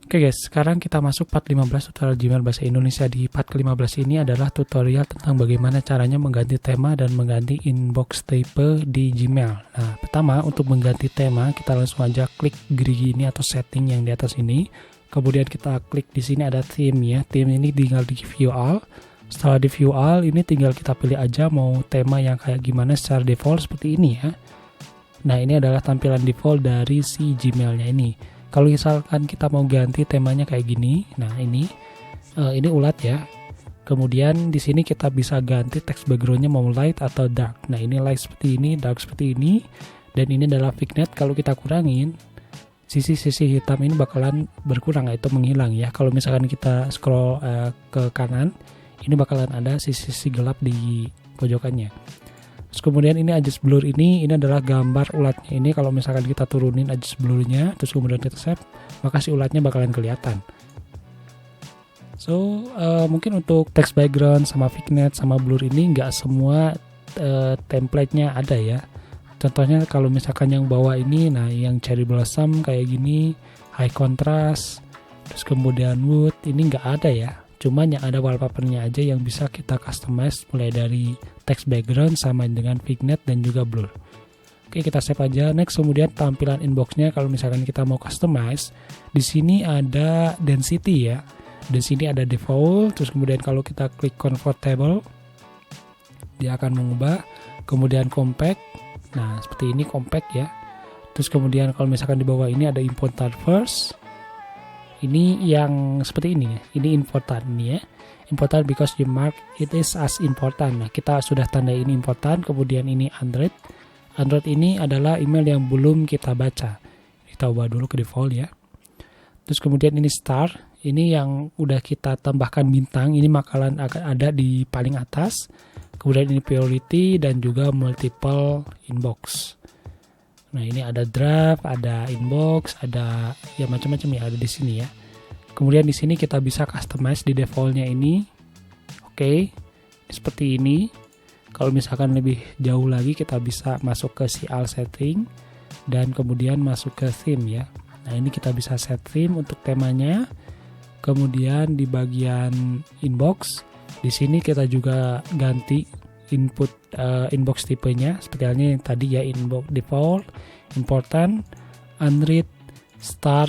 Oke guys, sekarang kita masuk part 15 tutorial Gmail bahasa Indonesia. Di part ke-15 ini adalah tutorial tentang bagaimana caranya mengganti tema dan mengganti inbox type di Gmail. Nah, pertama untuk mengganti tema kita langsung aja klik gerigi ini atau setting yang di atas ini. Kemudian kita klik di sini ada theme ya. Theme ini tinggal di view all. Setelah di view all ini tinggal kita pilih aja mau tema yang kayak gimana secara default seperti ini ya. Nah, ini adalah tampilan default dari si Gmail-nya ini. Kalau misalkan kita mau ganti temanya kayak gini, nah ini ulat ya. Kemudian di sini kita bisa ganti text backgroundnya mau light atau dark. Nah ini light seperti ini, dark seperti ini, dan ini adalah vignette. Kalau kita kurangin, sisi-sisi hitam ini bakalan berkurang atau menghilang ya. Kalau misalkan kita scroll ke kanan, ini bakalan ada sisi-sisi gelap di pojokannya. Terus kemudian ini adjust blur ini adalah gambar ulatnya ini. Kalau misalkan kita turunin adjust blurnya terus kemudian kita save, maka si ulatnya bakalan kelihatan. So mungkin untuk text background sama vignette sama blur ini nggak semua template-nya ada ya. Contohnya kalau misalkan yang bawah ini, nah yang cherry blossom kayak gini, high contrast, terus kemudian wood ini nggak ada ya. Cuman yang ada wallpapernya aja yang bisa kita customize mulai dari text background sama dengan vignette dan juga blur. Oke, kita save aja. Next, kemudian tampilan inboxnya kalau misalkan kita mau customize, di sini ada density ya. Di sini ada default, terus kemudian kalau kita klik comfortable, dia akan mengubah. Kemudian compact, nah seperti ini compact ya. Terus kemudian kalau misalkan di bawah ini ada important first. Ini yang seperti ini, ini important nih ya. Important because you mark it is as important. Nah, kita sudah tanda ini important, kemudian ini Android. Android ini adalah email yang belum kita baca. Kita ubah dulu ke default ya. Terus kemudian ini star, ini yang udah kita tambahkan bintang, ini bakalan akan ada di paling atas. Kemudian ini priority dan juga multiple inbox. Nah, ini ada draft, ada inbox, ada ya macam-macam ya ada di sini ya. Kemudian di sini kita bisa customize di defaultnya ini. Oke, seperti ini. Kalau misalkan lebih jauh lagi kita bisa masuk ke si all setting dan kemudian masuk ke theme ya. Nah, ini kita bisa set theme untuk temanya. Kemudian di bagian inbox, di sini kita juga ganti input inbox tipenya seperti halnya yang tadi ya, inbox default, important, unread, star,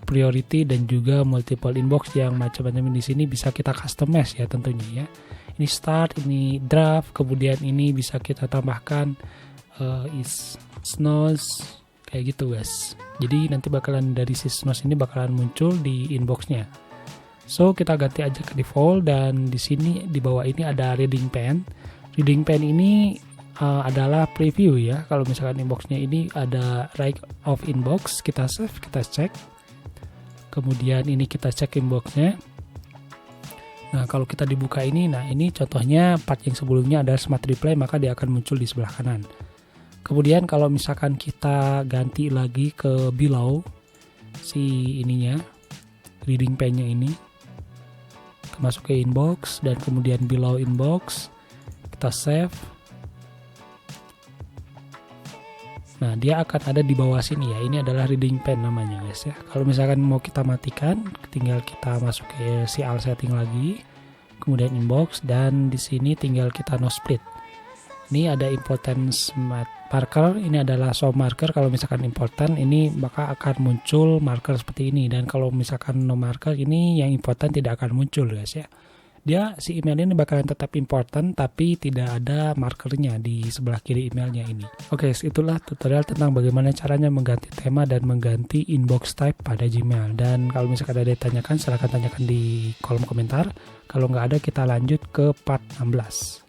priority dan juga multiple inbox yang macam-macam di sini bisa kita customize ya tentunya ya. Ini start, ini draft, kemudian ini bisa kita tambahkan is snows kayak gitu guys. Jadi nanti bakalan dari si snows ini bakalan muncul di inboxnya. So kita ganti aja ke default dan di sini di bawah ini ada reading pen. Reading pen ini adalah preview ya. Kalau misalkan inboxnya ini ada right of inbox, kita save, kita cek. Kemudian ini kita cek inboxnya. Nah kalau kita dibuka ini, nah ini contohnya part yang sebelumnya ada smart reply, maka dia akan muncul di sebelah kanan. Kemudian kalau misalkan kita ganti lagi ke below si ininya, reading pennya ini, masuk ke inbox dan kemudian below inbox. Kita save. Nah, dia akan ada di bawah sini ya. Ini adalah reading pen namanya guys ya. Kalau misalkan mau kita matikan, tinggal kita masuk ke si all setting lagi, kemudian inbox dan di sini tinggal kita no split. Ini ada importance marker, ini adalah show marker. Kalau misalkan important ini maka akan muncul marker seperti ini, dan kalau misalkan no marker ini yang important tidak akan muncul guys ya. Dia si email ini bakalan tetap important tapi tidak ada markernya di sebelah kiri emailnya ini. Oke, itulah tutorial tentang bagaimana caranya mengganti tema dan mengganti inbox type pada Gmail. Dan kalau misalkan ada yang ditanyakan silahkan tanyakan di kolom komentar. Kalau nggak ada kita lanjut ke part 16.